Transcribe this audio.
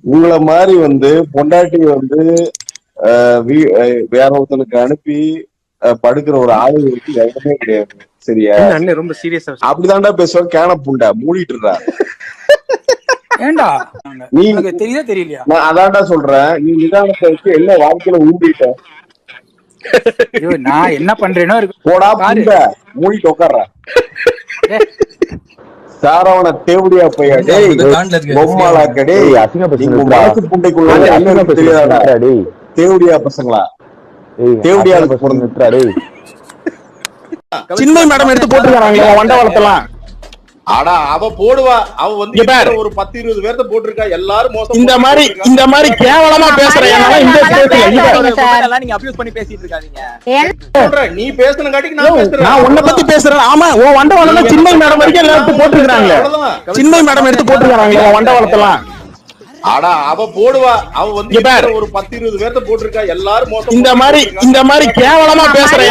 உங்களை மாதிரி பொண்டாட்டி வேற ஒருத்தனுக்கு அனுப்பி படுக்கிற ஒரு ஆளு எதுவுமே கிடையாது. சரியா? ரொம்ப சீரியஸா அப்படிதான்டா பேசுவோம். கேன புண்டை மூடிட்டுறா. ஏண்டா நீ தெரியல தெரியலையா? நான் அதான்டா சொல்றேன். நீ நிதானத்தை வச்சு என்ன வாழ்க்கையில ஊண்டிட்ட. நான் என்ன பண்றேனோ போடா புண்டை மூடிட்டு உட்கார்ற. சாரவண தேவடியா பையா டேய், பொம்மாளாக்க டேய், மனசு புண்டைக்குள்ள என்ன தெரியாதா டேய்? தேவடியா பசங்களா, தேவடியாளுக்கு பிறந்துட்டா டேய். சின்ன மேடம் எடுத்து போட்டுருக்காங்க வண்டவாளத்தெல்லாம். ஆடா அவ போடுவா. அவ ஒரு 10-20 பேர்த்த போட்டிருக்கா. எல்லாரும் மோசம். இந்த மாதிரி கேவலமா பேசுறேன். நீங்க அபியூஸ் பண்ணி பேசிட்டு இருக்காதீங்க. நீ பேசுன காட்டிக்கு நான் பேசுறேன். நான் உன்னை பத்தி பேசுறேன். ஆமா, உன் வண்டவாளம் சின்ன மேடம் வரைக்கும் எடுத்து போட்டுருக்காங்க. சின்ன மேடம் எடுத்து போட்டுருக்காங்க வண்டவாளத்தெல்லாம். ஆடா அவ போடுவா. அவ ஒரு 10-20 பேர்த்த போட்டிருக்கா. எல்லாரும் மோசம். இந்த மாதிரி கேவலமா பேசுறேன்.